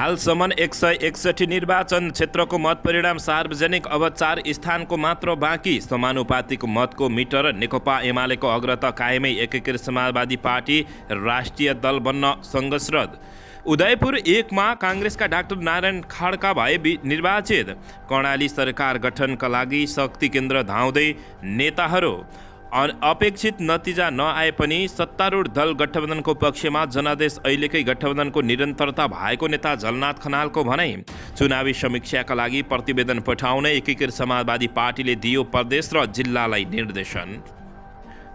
हालसम्म 161 निर्वाचन क्षेत्रको मत परिणाम सार्वजनिक। अब 4 स्थानको मात्र बाँकी। समानुपातिक मतको मिटर नेकपा एमालेको अग्रता कायमै। एकीकृत समाजवादी पार्टी राष्ट्रिय दल बन्न संघर्षरत। उदयपुर 1 मा काङ्ग्रेसका डाक्टर नारायण खड्का भए निर्वाचित। कर्णाली सरकार गठनका लागि शक्ति केन्द्र धाउँदै नेताहरू। अपेक्षित नतिजा नआए पनि सत्तारूढ दल गठबन्धनको पक्षमा। जनादेश अहिलेकै गठबन्धनको निरन्तरता भएको नेता झलनाथ खनालको भनाई। चुनावी समीक्षाका लागि प्रतिवेदन पठाउन एकीकृत समाजवादी पार्टीले दियो प्रदेश र जिल्लालाई निर्देशन।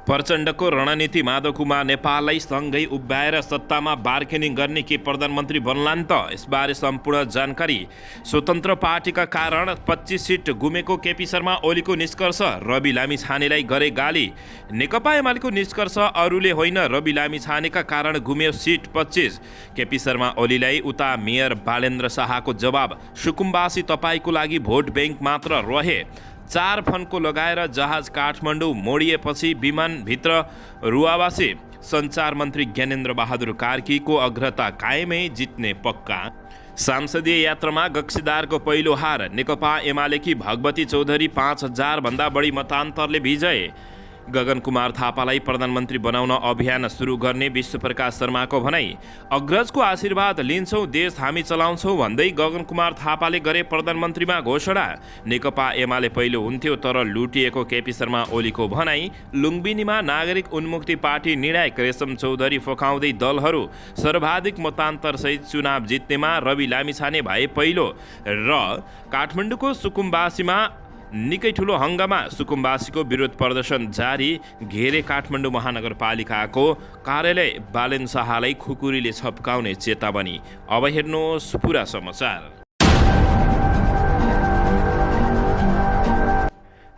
प्रचण्डको रणनीति माधव कुमार नेपाललाई सँगै उभ्याएर सत्तामा बार्गेनिङ गर्ने के प्रधानमन्त्री बन्लान् त? यसबारे सम्पूर्ण जानकारी। स्वतन्त्र पार्टीका कारण 25 सिट गुमेको केपी शर्मा ओलीको निष्कर्ष। रवि लामिछानेलाई गरे गाली। नेकपा एमालेको निष्कर्ष अरूले होइन, रवि लामिछानेका कारण गुम्यो सिट 25। केपी शर्मा ओलीलाई उता मेयर बालेन्द्र शाहको जवाब। सुकुम्बासी तपाईँको लागि भोट ब्याङ्क मात्र रहे। 4 फन्को लगाएर जहाज काठमाडौँ मोडिएपछि विमानभित्र रुवावासी। सञ्चार मन्त्री ज्ञानेन्द्र बहादुर कार्कीको अग्रता कायमै, जित्ने पक्का। संसदीय यात्रामा गक्सीदारको पहिलो हार। नेकपा एमालेकी भगवती चौधरी 5000 भन्दा बढी मतान्तरले विजय। गगन कुमार थापालाई प्रधानमन्त्री बनाउन अभियान सुरु गर्ने विश्वप्रकाश शर्माको भनाई। अग्रजको आशीर्वाद लिन्छौँ, देश हामी चलाउँछौँ भन्दै गगन कुमार थापाले गरे प्रधानमन्त्रीमा घोषणा। नेकपा एमाले पहिलो हुन्थ्यो तर लुटिएको केपी शर्मा ओलीको भनाई। लुम्बिनीमा नागरिक उन्मुक्ति पार्टी निर्णायक। रेशम चौधरी फोकाउँदै दलहरू। सर्वाधिक मतान्तरसहित चुनाव जित्नेमा रवि लामिछाने भए पहिलो। र काठमाडौँको सुकुम्बासीमा निकै ठुलो हङ्गामा। सुकुम्बासीको विरोध प्रदर्शन जारी। घेरे काठमाडौँ महानगरपालिकाको कार्यालय। बालेन शाहलाई खुकुरीले छप्काउने चेतावनी। अब हेर्नुहोस् पुरा समाचार।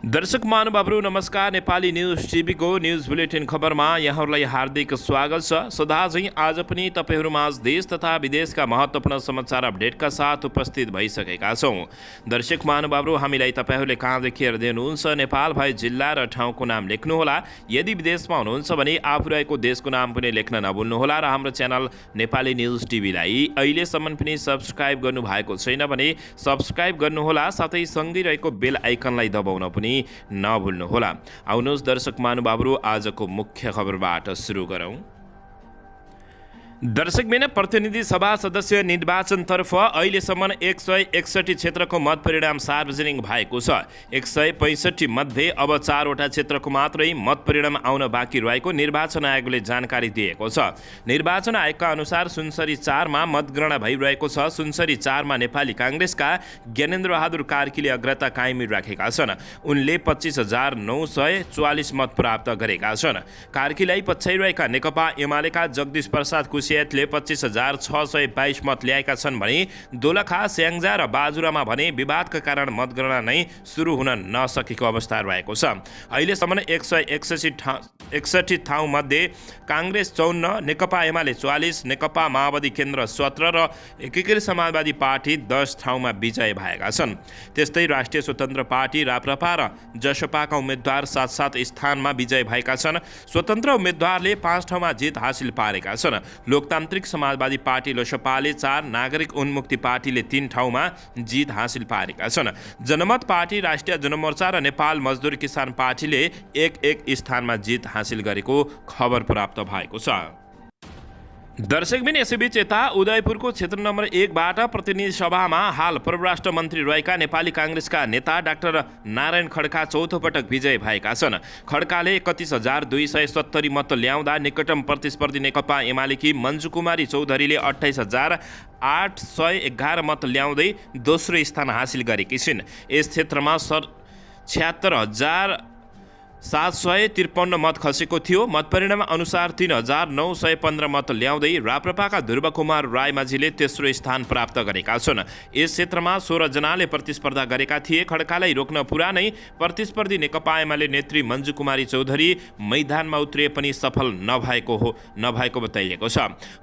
दर्शक महानुभावहरू नमस्कार। नेपाली न्युज टिभीको न्युज बुलेटिन खबरमा यहाँहरूलाई हार्दिक स्वागत छ। सदा झैँ आज पनि तपाईँहरूमाझ देश तथा विदेशका महत्त्वपूर्ण समाचार अपडेटका साथ उपस्थित भइसकेका छौँ। दर्शक महानुभावहरू, हामीलाई तपाईँहरूले कहाँदेखि हेर्दै हुनुहुन्छ नेपाल भए जिल्ला र ठाउँको नाम लेख्नुहोला। यदि विदेशमा हुनुहुन्छ भने आफू रहेको देशको नाम पनि लेख्न नभुल्नुहोला। र हाम्रो च्यानल नेपाली न्युज टिभीलाई अहिलेसम्म पनि सब्सक्राइब गर्नुभएको छैन भने सब्सक्राइब गर्नुहोला। साथै सँगै रहेको बेल आइकनलाई दबाउन पनि नभुल्नुहोला। आउनुहोस् दर्शक महानुभावहरू, आजको मुख्य खबरबाट सुरु गरौँ। दर्शकबिन प्रतिनिधि सभा सदस्य निर्वाचनतर्फ अहिलेसम्म 161 क्षेत्रको मत परिणाम सार्वजनिक भएको छ। 165 मध्ये अब 4 वटा क्षेत्रको मात्रै मत परिणाम आउन बाँकी रहेको निर्वाचन आयोगले जानकारी दिएको छ। निर्वाचन आयोगका अनुसार सुनसरी 4 मा मतगणना भइरहेको छ। सुनसरी 4 मा नेपाली काङ्ग्रेसका ज्ञानेन्द्र बहादुर कार्कीले अग्रता कायमी राखेका छन्। उनले 25,944 मत प्राप्त गरेका छन्। कार्कीलाई पछ्याइरहेका नेकपा एमालेका जगदीश प्रसाद कुशेतले 25,622 मत ल्याएका छन् भने दोलखा, स्याङ्जा र बाजुरामा भने विवादका कारण मतगणना नै सुरु हुन नसकेको अवस्था रहेको छ। अहिलेसम्म 161 ठाउँमध्ये काङ्ग्रेस 54, नेकपा एमाले 44, नेकपा माओवादी केन्द्र 17 र एकीकृत समाजवादी पार्टी 10 ठाउँमा विजय भएका छन्। त्यस्तै राष्ट्रिय स्वतन्त्र पार्टी राप्रपा र जसपाका उम्मेद्वार 7-7 स्थानमा विजय भएका छन्। स्वतन्त्र उम्मेद्वारले 5 ठाउँमा जित हासिल पारेका छन्। लोकतान्त्रिक समाजवादी पार्टी लोसपाले 4, नागरिक उन्मुक्ति पार्टीले 3 ठाउँमा जित हासिल पारेका छन्। जनमत पार्टी, राष्ट्रिय जनमोर्चा र नेपाल मजदुर किसान पार्टीले 1-1 स्थानमा जित हासिल गरेको खबर प्राप्त भएको छ। दर्शकबिन यसैबीच यता उदयपुरको क्षेत्र नम्बर 1 बाट प्रतिनिधि सभामा हाल परराष्ट्र मन्त्री रहेका नेपाली काङ्ग्रेसका नेता डाक्टर नारायण खड्का चौथो पटक विजय भएका छन्। खड्काले 31,270 मत ल्याउँदा निकटतम प्रतिस्पर्धी नेकपा एमालेकी मन्जु कुमारी चौधरीले 28,811 मत ल्याउँदै दोस्रो स्थान हासिल गरेकी छिन्। यस क्षेत्रमा 76,753 मत खसेको थियो। मतपरिणाम अनुसार 3,915 मत ल्याउँदै राप्रपाका ध्रुव कुमार रायमाझीले तेस्रो स्थान प्राप्त गरेका छन्। यस क्षेत्रमा 16 जनाले प्रतिस्पर्धा गरेका थिए। खड्कालाई रोक्न पुरानै प्रतिस्पर्धी नेकपा एमाले नेत्री मन्जु कुमारी चौधरी मैदानमा उत्रिए पनि सफल नभएको बताइएको छ।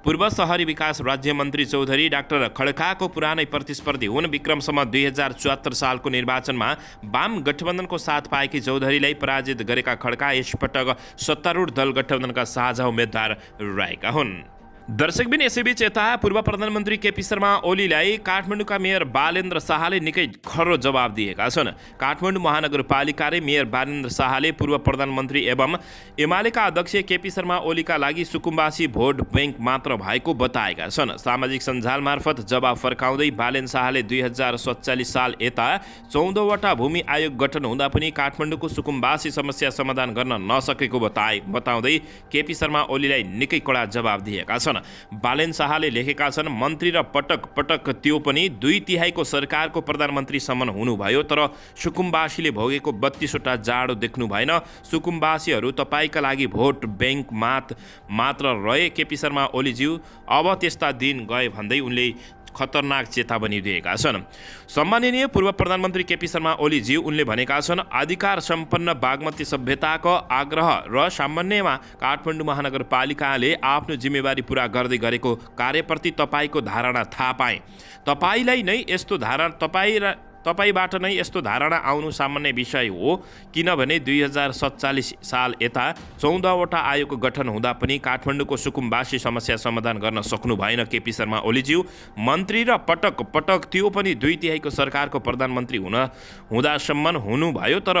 पूर्व शहरी विकास राज्य मन्त्री चौधरी डाक्टर खड्काको पुरानै प्रतिस्पर्धी हुन्। विक्रमसम्म 2074 सालको निर्वाचनमा वाम गठबन्धनको साथ पाएकी चौधरीलाई पराजित गरेका खड्का यसपटक सत्तारूढ दल गठबन्धनका साझा उम्मेद्वार रहेका हुन्। दर्शकबिन यसैबीच यता पूर्व प्रधानमन्त्री केपी शर्मा ओलीलाई काठमाडौँका मेयर बालेन्द्र शाहले निकै खरो जवाब दिएका छन्। काठमाडौँ महानगरपालिकाले मेयर बालेन्द्र शाहले पूर्व प्रधानमन्त्री एवं एमालेका अध्यक्ष केपी शर्मा ओलीका लागि सुकुम्बासी भोट बैंक मात्र भएको बताएका छन्। सामाजिक सञ्जाल मार्फत जवाब फर्काउँदै बालेन्द्र शाहले 2047 साल यता 14वटा भूमि आयोग गठन हुँदा पनि काठमाडौँको सुकुम्बासी समस्या समाधान गर्न नसकेको बताउँदै केपी शर्मा ओलीलाई निकै कडा जवाब दिएका छन्। बालेन्द्र शाहले लेखेका छन्, मन्त्री र पटक पटक त्यो पनि 2/3 सरकारको प्रधानमन्त्रीसम्म हुनुभयो, तर सुकुम्बासीले भोगेको 32वटा जाडो देख्नु भएन। सुकुम्बासीहरू तपाईँका लागि भोट बैंक मात्र रहे केपी शर्मा ओलीज्यू, अब त्यस्ता दिन गए भन्दै उनले खतरनाक चेतावनी दिएका छन्। सम्माननीय पूर्व प्रधानमन्त्री केपी शर्मा ओलीज्यू, उनले भनेका छन्, अधिकार सम्पन्न बागमती सभ्यताको आग्रह र सामान्यमा काठमाडौँ महानगरपालिकाले आफ्नो जिम्मेवारी पूरा गर्दै गरेको कार्यप्रति तपाईँको धारणा थाहा पाएँ। तपाईँबाट नै यस्तो धारणा आउनु सामान्य विषय हो, किनभने 2047 साल यता 14वटा आयोग गठन हुँदा पनि काठमाडौँको सुकुम्बासी समस्या समाधान गर्न सक्नु भएन केपी शर्मा ओलीज्यू। मन्त्री र पटक पटक त्यो पनि 2/3 सरकारको प्रधानमन्त्री हुँदासम्म हुनुभयो, तर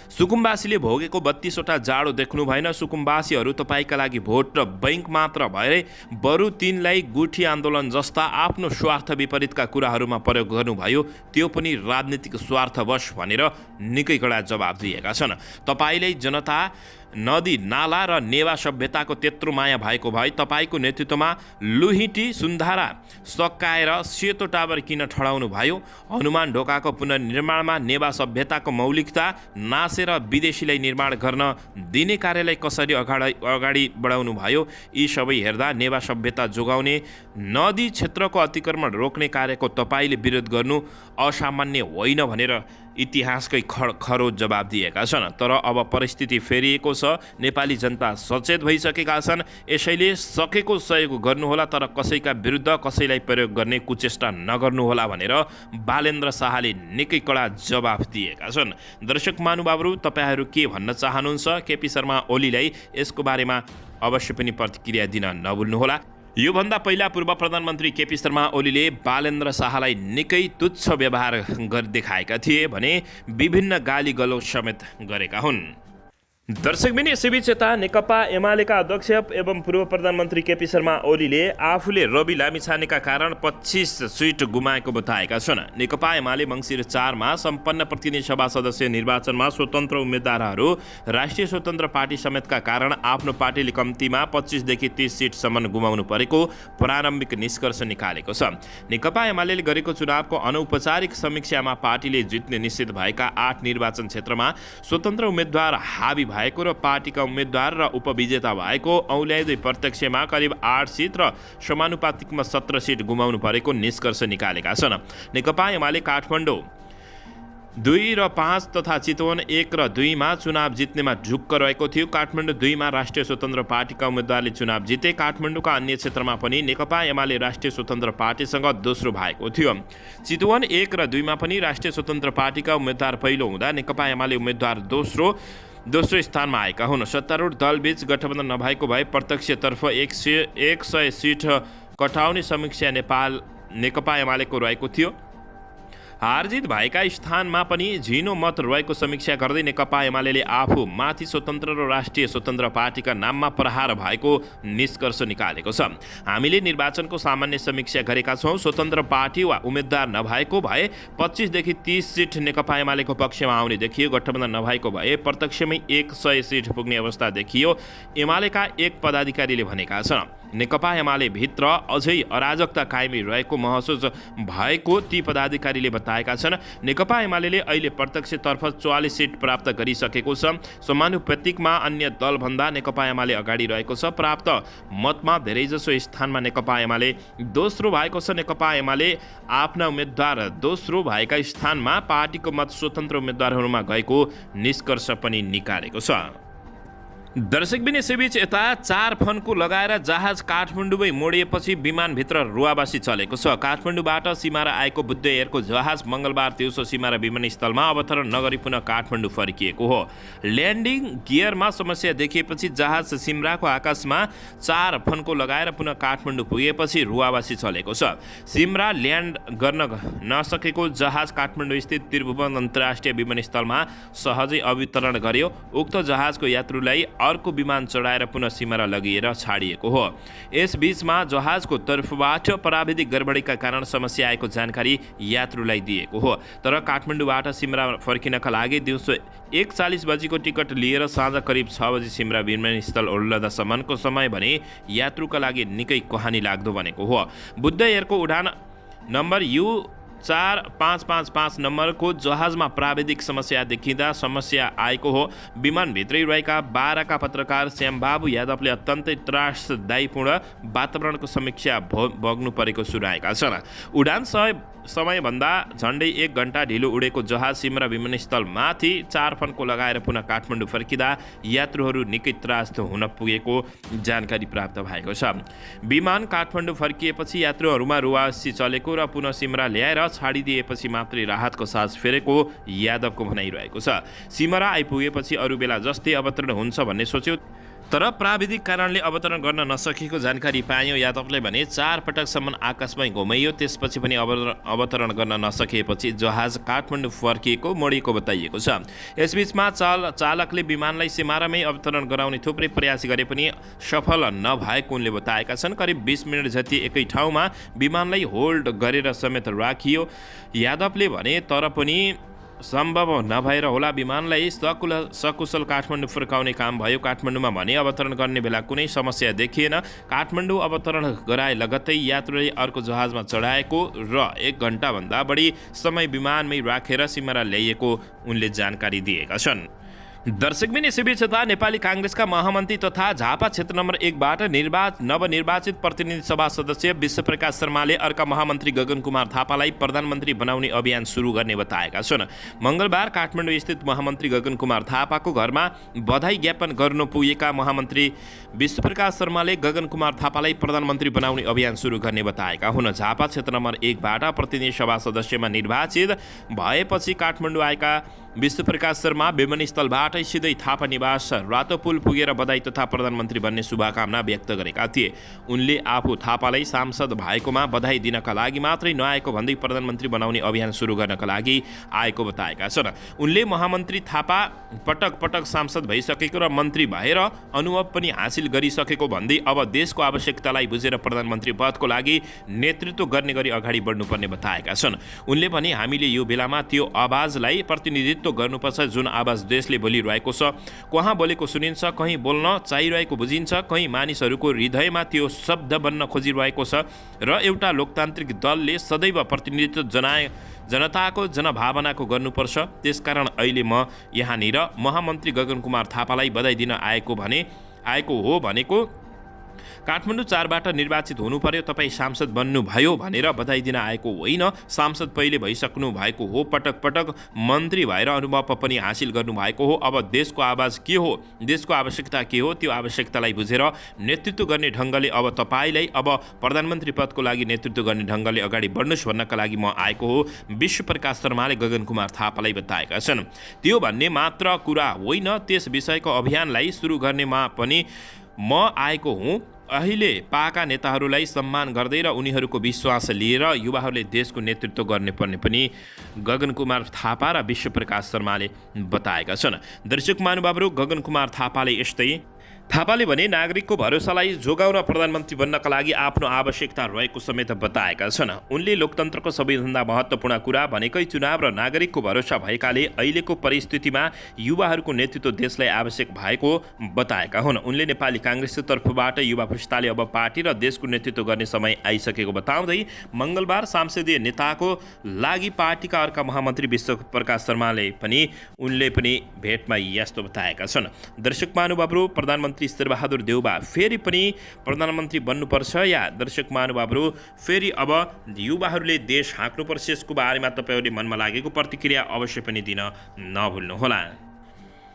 सुकुम्बासीले भोगेको 32वटा जाडो देख्नु भएन। सुकुम्बासीहरू तपाईँका लागि भोट र बैंक मात्र भए बरु तिनलाई गुठी आन्दोलन जस्ता आफ्नो स्वार्थ विपरीतका कुराहरूमा प्रयोग गर्नुभयो, त्यो पनि राजनीतिक स्वार्थवश भनेर निकै कडा जवाब दिएका छन्। तपाईँले जनता, नदी, नाला र नेवा सभ्यताको त्यत्रो माया भएको भए तपाईँको नेतृत्वमा लुहिटी सुन्धारा सकाएर सेतो टावर किन ठडाउनु भयो? हनुमान ढोकाको पुनर्निर्माणमा नेवा सभ्यताको मौलिकता नासेर विदेशीलाई निर्माण गर्न दिने कार्यलाई कसरी अगाडि बढाउनु भयो? यी सबै हेर्दा नेवा सभ्यता जोगाउने, नदी क्षेत्रको अतिक्रमण रोक्ने कार्यको तपाईँले विरोध गर्नु असामान्य होइन भनेर इतिहासकै खरो जवाब दिएका छन्। तर अब परिस्थिति फेरिएको छ, नेपाली जनता सचेत भइसकेका छन्, यसैले सकेको सहयोग गर्नुहोला, तर कसैका विरुद्ध कसैलाई प्रयोग गर्ने कुचेष्टा नगर्नुहोला भनेर बालेन्द्र शाहले निकै कडा जवाब दिएका छन्। दर्शक महानुभावहरू, तपाईँहरू के भन्न चाहनुहुन्छ? केपी शर्मा ओलीलाई यसको बारेमा अवश्य पनि प्रतिक्रिया दिन नभुल्नुहोला। योभन्दा पहिला पूर्व प्रधानमन्त्री केपी शर्मा ओलीले बालेन्द्र शाहलाई निकै तुच्छ व्यवहार देखाएका थिए भने विभिन्न गाली गलौज समेत गरेका हुन्। दर्शकबिन यसैबीच यता नेकपा एमालेका अध्यक्ष एवं पूर्व प्रधानमन्त्री केपी शर्मा ओलीले आफूले रवि लामिछानेका कारण 25 सिट गुमाएको बताएका छन्। नेकपा एमाले मङ्सिर 4 मा सम्पन्न प्रतिनिधि सभा सदस्य निर्वाचनमा स्वतन्त्र उम्मेद्वारहरू राष्ट्रिय स्वतन्त्र पार्टी समेतका कारण आफ्नो पार्टीले कम्तीमा 25 देखि 30 सिटसम्म गुमाउनु परेको प्रारम्भिक निष्कर्ष निकालेको छ। नेकपा एमाले गरेको चुनावको अनौपचारिक समीक्षामा पार्टीले जित्ने निश्चित भएका 8 निर्वाचन क्षेत्रमा स्वतन्त्र उम्मेद्वार हावी भएको र पार्टीका उम्मेद्वार र उपविजेता भएको औल्याउँदै प्रत्यक्षमा करिब 8 सिट र समानुपातिकमा 17 सिट गुमाउनु परेको निष्कर्ष निकालेका छन्। नेकपा एमाले काठमाडौँ 2 र 5 तथा चितवन 1 र 2 मा चुनाव जित्नेमा ढुक्क रहेको थियो। काठमाडौँ 2 मा राष्ट्रिय स्वतन्त्र पार्टीका उम्मेद्वारले चुनाव जिते। काठमाडौँका अन्य क्षेत्रमा पनि नेकपा एमाले राष्ट्रिय स्वतन्त्र पार्टीसँग दोस्रो भएको थियो। चितवन 1 र 2 मा पनि राष्ट्रिय स्वतन्त्र पार्टीका उम्मेद्वार पहिलो हुँदा नेकपा एमाले उम्मेद्वार दोस्रो स्थानमा आएका हुन्। सत्तारूढ दलबीच गठबन्धन नभएको भए प्रत्यक्षतर्फ 100 सिट कटाउने समीक्षा नेकपा एमालेको रहेको थियो। हारजित भएका स्थानमा पनि झिनो मत रहेको समीक्षा गर्दै नेकपा एमाले आफू माथि स्वतन्त्र र राष्ट्रिय स्वतन्त्र पार्टीका नाममा प्रहार भएको निष्कर्ष निकालेको छ। हामीले निर्वाचनको सामान्य समीक्षा गरेका छौँ। स्वतन्त्र पार्टी वा उम्मेद्वार नभएको भए 25 देखि 30 सिट नेकपा एमालेको पक्षमा आउने देखियो। गठबन्धन नभएको भए प्रत्यक्षमै 100 सिट पुग्ने अवस्था देखियो। एमालेका एक पदाधिकारीले भनेका छन्, नेकपा एमाले भित्र अझै अराजकता कायमी रहेको महसुस भएको ती पदाधिकारीले बताएका छन्। नेकपा एमाले अहिले प्रत्यक्षतर्फ 44 सिट प्राप्त गरिसकेको छ। समानुपातिकमा अन्य दलभन्दा नेकपा एमाले अगाडि रहेको छ। प्राप्त मतमा धेरैजसो स्थानमा नेकपा एमाले दोस्रो भएको छ। नेकपा एमाले आफ्ना उम्मेद्वार दोस्रो भएका स्थानमा पार्टीको मत स्वतन्त्र उम्मेद्वारहरूमा गएको निष्कर्ष पनि निकालेको छ। दर्शकबिन यसैबीच यता 4 फन्को लगाएर जहाज काठमाडौँमै मोडिएपछि विमानभित्र रुवाबासी चलेको छ। काठमाडौँबाट सिमारा आएको बुद्ध एयरको जहाज मङ्गलबार दिउँसो सिमारा विमानस्थलमा अवतरण नगरी पुनः काठमाडौँ फर्किएको हो। ल्यान्डिङ गियरमा समस्या देखिएपछि जहाज सिमराको आकाशमा 4 फन्को लगाएर पुनः काठमाडौँ पुगेपछि रुवाबासी चलेको छ। सिमरा ल्यान्ड गर्न नसकेको जहाज काठमाडौँ स्थित त्रिभुवन अन्तर्राष्ट्रिय विमानस्थलमा सहजै अवतरण गर्यो। उक्त जहाजको यात्रुलाई अर्को विमान चढाएर पुनः सिमरा लगिएर छाडिएको हो। यस बीचमा जहाजको तर्फबाट प्राविधिक गडबडीका कारण समस्या आएको जानकारी यात्रुलाई दिएको हो। तर काठमाडौँबाट सिमरा फर्किनका लागि दिउँसो 1:40 बजीको टिकट लिएर साँझ करिब 6 बजी सिमरा विमानस्थल ओर्लदासम्मको समय भने यात्रुका लागि निकै कहानी लाग्दो बनेको हो। बुद्ध एयरको उडान नम्बर U4555 नम्बरको जहाजमा प्राविधिक समस्या देखिँदा समस्या आएको हो। विमानभित्रै रहेका 12 का पत्रकार श्यामबाबु यादवले अत्यन्तै त्रासदायीपूर्ण वातावरणको समीक्षा भोग्नु परेको सुनाएका छन्। उडान समयभन्दा झन्डै 1 घण्टा ढिलो उडेको जहाज सिमरा विमानस्थलमाथि 4 फन्को लगाएर पुनः काठमाडौँ फर्किँदा यात्रुहरू निकै त्रास्त हुन पुगेको जानकारी प्राप्त भएको छ। विमान काठमाडौँ फर्किएपछि यात्रुहरूमा रुवासी चलेको र पुनः सिमरा ल्याएर छाडिदिएपछि मात्रै राहतको सास फेरेको यादवको भनाइरहेको छ। सिमरा आइपुगेपछि अरू बेला जस्तै अवतरण हुन्छ भन्ने सोच्यो, तर प्राविधिक कारणले अवतरण गर्न नसकेको जानकारी पाइयो। यादवले भने 4 पटकसम्म आकाशमै घुमाइयो, त्यसपछि पनि अवतरण गर्न नसकेपछि जहाज काठमाडौँ फर्किएको मोडिएको बताइएको छ। यसबीचमा चालकले विमानलाई सिमारामै अवतरण गराउने थुप्रै प्रयास गरे पनि सफल नभएको उनले बताएका छन्। करिब 20 मिनट जति एकै ठाउँमा विमानलाई होल्ड गरेर समेत राखियो। यादवले भने तर पनि सम्भव नभएर होला विमानलाई सकुशल काठमाडौँ फर्काउने काम भयो। काठमाडौँमा भने अवतरण गर्ने बेला कुनै समस्या देखिएन। काठमाडौँ अवतरण गराए लगत्तै यात्रुले अर्को जहाजमा चढाएको र 1 घण्टाभन्दा बढी समय विमानमै राखेर सिमरा ल्याइएको उनले जानकारी दिएका छन्। दर्शकबिन यसैबीच नेपाली काङ्ग्रेसका महामन्त्री तथा झापा क्षेत्र नम्बर 1 बाट नवनिर्वाचित प्रतिनिधि सभा सदस्य विश्वप्रकाश शर्माले अर्का महामन्त्री गगन कुमार थापालाई प्रधानमन्त्री बनाउने अभियान सुरु गर्ने बताएका छन्। मङ्गलबार काठमाडौँ स्थित महामन्त्री गगन कुमार थापाको घरमा बधाई ज्ञापन गर्नु पुगेका महामन्त्री विश्वप्रकाश शर्माले गगन कुमार थापालाई प्रधानमन्त्री बनाउने अभियान सुरु गर्ने बताएका हुन्। झापा क्षेत्र नम्बर 1 बाट प्रतिनिधि सभा सदस्यमा निर्वाचित भएपछि काठमाडौँ आएका विश्वप्रकाश शर्मा विमानस्थलबाटै सिधै थापा निवास रातोपुल पुगेर बधाई तथा प्रधानमन्त्री बन्ने शुभकामना व्यक्त गरेका थिए। उनले आफू थापालाई सांसद भएकोमा बधाई दिनका लागि मात्रै नआएको भन्दै प्रधानमन्त्री बनाउने अभियान सुरु गर्नका लागि आएको बताएका छन्। उनले महामन्त्री थापा पटक पटक सांसद भइसकेको र मन्त्री भएर अनुभव पनि हासिल गरिसकेको भन्दै अब देशको आवश्यकतालाई बुझेर प्रधानमन्त्री पदको लागि नेतृत्व गर्ने गरी अगाडि बढ्नुपर्ने बताएका छन्। उनले भने हामीले यो बेलामा त्यो आवाजलाई प्रतिनिधित्व गर्नुपर्छ जुन आवाज देशले बोलिरहेको छ। कहाँ बोलेको सुनिन्छ, कहीँ बोल्न चाहिरहेको बुझिन्छ, कहीँ मानिसहरूको हृदयमा त्यो शब्द बन्न खोजिरहेको छ र एउटा लोकतान्त्रिक दलले सदैव प्रतिनिधित्व जनताको जनभावनाको गर्नुपर्छ। त्यसकारण अहिले म यहाँनिर महामन्त्री गगन कुमार थापालाई बधाई दिन आएको हो भनेको काठमाडौँ 4 बाट निर्वाचित हुनु पर्यो, तपाईँ सांसद बन्नुभयो भनेर बधाई दिन आएको होइन। सांसद पहिले भइसक्नु भएको हो, पटक पटक मन्त्री भएर अनुभव पनि हासिल गर्नुभएको हो। अब देशको आवाज के हो, देशको आवश्यकता के हो, त्यो आवश्यकतालाई बुझेर नेतृत्व गर्ने ढङ्गले अब तपाईँलाई अब प्रधानमन्त्री पदको लागि नेतृत्व गर्ने ढङ्गले अगाडि बढ्नुहोस् भन्नका लागि म आएको हो, विश्वप्रकाश शर्माले गगन कुमार थापालाई बताएका छन्। त्यो भन्ने मात्र कुरा होइन, त्यस विषयको अभियानलाई सुरु गर्नेमा पनि म आएको हुँ। अहिले पाएका नेताहरूलाई सम्मान गर्दै र उनीहरूको विश्वास लिएर युवाहरूले देशको नेतृत्व गर्नुपर्ने पनि गगन कुमार थापा र विश्वप्रकाश शर्माले बताएका छन्। दर्शक महानुभावहरू, गगन कुमार थापाले भने नागरिकको भरोसालाई जोगाउन प्रधानमन्त्री बन्नका लागि आफ्नो आवश्यकता रहेको समेत बताएका छन्। उनले लोकतन्त्रको सबैभन्दा महत्त्वपूर्ण कुरा भनेकै चुनाव र नागरिकको भरोसा भएकाले अहिलेको परिस्थितिमा युवाहरूको नेतृत्व देशलाई आवश्यक भएको बताएका हुन्। उनले नेपाली काङ्ग्रेसको तर्फबाट युवा पुस्ताले अब पार्टी र देशको नेतृत्व गर्ने समय आइसकेको बताउँदै मङ्गलबार संसदीय नेताको लागि पार्टीका अर्का महामन्त्री विश्वप्रकाश शर्माले उनले पनि भेटमा यस्तो बताएका छन्। दर्शक महानुभावहरू, प्रधानमन्त्री शेरबहादुर देउबा फेरि पनि प्रधानमन्त्री बन्नुपर्छ या दर्शक महानुभावहरू फेरि अब युवाहरूले देश हाँक्नुपर्छ, यसको बारेमा तपाईँहरूले मनमा लागेको प्रतिक्रिया अवश्य पनि दिन नभुल्नुहोला।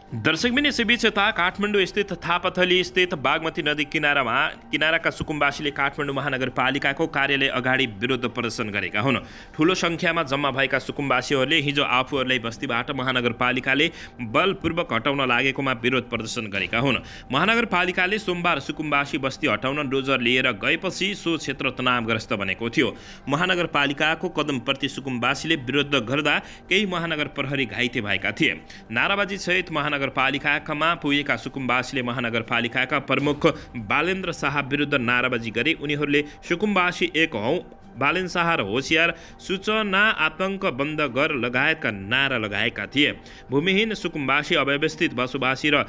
दर्शकबिन यसैबीच यता काठमाडौँ स्थित थापाथली स्थित बागमती नदी किनाराका सुकुम्बासीले काठमाडौँ महानगरपालिकाको कार्यालय अगाडि विरोध प्रदर्शन गरेका हुन्। ठूलो सङ्ख्यामा जम्मा भएका सुकुम्बासीहरूले हिजो आफूहरूलाई बस्तीबाट महानगरपालिकाले बलपूर्वक हटाउन लागेकोमा विरोध प्रदर्शन गरेका हुन्। महानगरपालिकाले सोमबार सुकुम्बासी बस्ती हटाउन डोजर लिएर गएपछि सो क्षेत्र तनावग्रस्त बनेको थियो। महानगरपालिकाको कदमप्रति सुकुम्बासीले विरोध गर्दा केही महानगर प्रहरी घाइते भएका थिए। नाराबाजी सहित महानगरपालिकामा पुगेका सुकुम्बासीले महानगरपालिकाका प्रमुख बालेन्द्र शाह विरुद्ध नाराबाजी गरे। उनीहरूले सुकुम्बासी एक हौं, बालेन्द्र शाह र होसियार, सूचना आतंक बन्द गर लगायतका नारा लगाएका थिए। भूमिहीन सुकुम्बासी, अव्यवस्थित बसोबासी र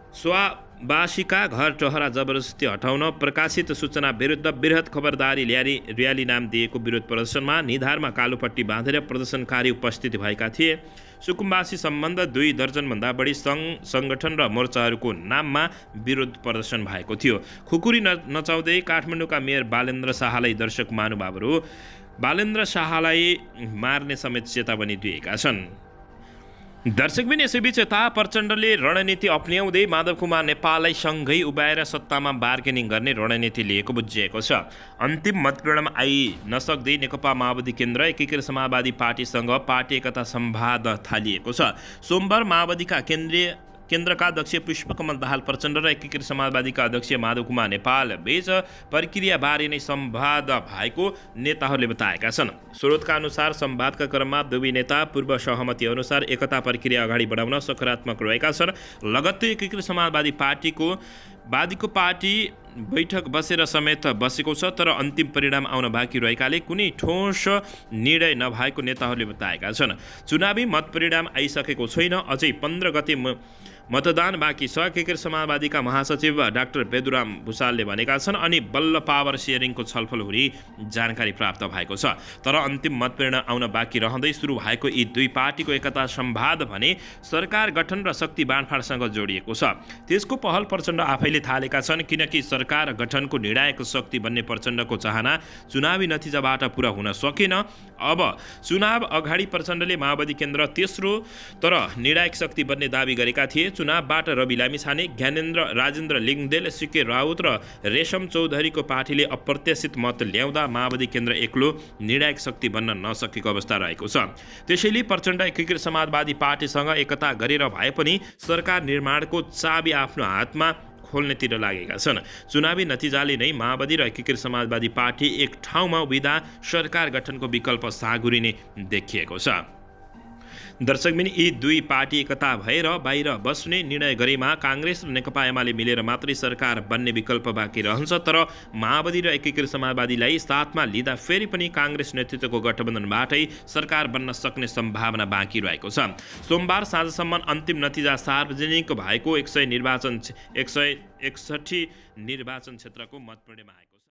स्वाबासीका घर टहरा जबरजस्ती हटाउन प्रकाशित सूचना विरुद्ध बृहत खबरदारी र्याली नाम दिएको विरोध प्रदर्शनमा निधारमा कालोपट्टी बाँधेर प्रदर्शनकारी उपस्थित भएका थिए। सुकुम्बासी सम्बन्ध 2 दर्जनभन्दा बढी सङ्गठन र मोर्चाहरूको नाममा विरोध प्रदर्शन भएको थियो। खुकुरी नचाउँदै काठमाडौँका मेयर बालेन्द्र शाहलाई दर्शक महानुभावहरू बालेन्द्र शाहलाई मार्ने समेत चेतावनी दिएका छन्। दर्शकबिन यसैबीच यता प्रचण्डले रणनीति अप्नाउँदै माधव कुमार नेपाललाई सँगै उभ्याएर सत्तामा बार्गेनिङ गर्ने रणनीति लिएको बुझिएको छ। अन्तिम मतपरिणाम आई नसक्दै नेकपा माओवादी केन्द्र एकीकृत समाजवादी पार्टीसँग पार्टी एकता सम्वाद थालिएको छ। सोमबार माओवादीका केन्द्रका अध्यक्ष पुष्पकमल दाहाल प्रचण्ड र एकीकृत समाजवादीका अध्यक्ष माधव कुमार नेपाल बीच प्रक्रियाबारे नै संवाद भएको नेताहरूले बताएका छन्। स्रोतका अनुसार संवादका क्रममा दुवै नेता पूर्व सहमति अनुसार एकता प्रक्रिया अगाडि बढाउन सकारात्मक रहेका छन्। लगत्तै एकीकृत समाजवादी पार्टीको पार्टी बैठक बसेर समेत बसेको छ, तर अन्तिम परिणाम आउन बाँकी रहेकाले कुनै ठोस निर्णय नभएको नेताहरूले बताएका छन्। चुनावी मतपरिणाम आइसकेको छैन, अझै 15 गते मतदान बाँकी छ। एकीकृत समाजवादीका महासचिव डाक्टर बेदुराम भुसालले भनेका छन्। अनि बल्ल पावर सेयरिङको छलफल हुने जानकारी प्राप्त भएको छ, तर अन्तिम मतपरिणाम आउन बाँकी रहँदै सुरु भएको यी दुई पार्टीको एकता सम्वाद भने सरकार गठन र शक्ति बाँडफाँडसँग जोडिएको छ। त्यसको पहल प्रचण्ड आफैले थालेका छन्, किनकि सरकार गठनको निर्णायक शक्ति बन्ने प्रचण्डको चाहना चुनावी नतिजाबाट पुरा हुन सकेन। अब चुनाव अगाडि प्रचण्डले माओवादी केन्द्र तेस्रो तर निर्णायक शक्ति बन्ने दावी गरेका थिए। चुनावबाट रवि लामिछाने, ज्ञानेन्द्र राजेन्द्र लिङदेल, सिके राउत र रेशम चौधरीको पार्टीले अप्रत्याशित मत ल्याउँदा माओवादी केन्द्र एक्लो निर्णायक शक्ति बन्न नसकेको अवस्था रहेको छ। त्यसैले प्रचण्ड एकीकृत समाजवादी पार्टीसँग एकता गरेर भए पनि सरकार निर्माणको चाबी आफ्नो हातमा खोल्नेतिर लागेका छन्। चुनावी नतिजाले नै माओवादी र एकीकृत समाजवादी पार्टी एक ठाउँमा उभिँदा सरकार गठनको विकल्प साँघुरिने देखिएको छ। दर्शकबिन यी दुई पार्टी एकता भएर बाहिर बस्ने निर्णय गरेमा काङ्ग्रेस र नेकपा एमाले मिलेर मात्रै सरकार बन्ने विकल्प बाँकी रहन्छ, तर माओवादी र एकीकृत समाजवादीलाई साथमा लिँदा फेरि पनि काङ्ग्रेस नेतृत्वको गठबन्धनबाटै सरकार बन्न सक्ने सम्भावना बाँकी रहेको छ। सोमबार साँझसम्म अन्तिम नतिजा सार्वजनिक भएको 161 निर्वाचन क्षेत्रको मतपरिणाम आएको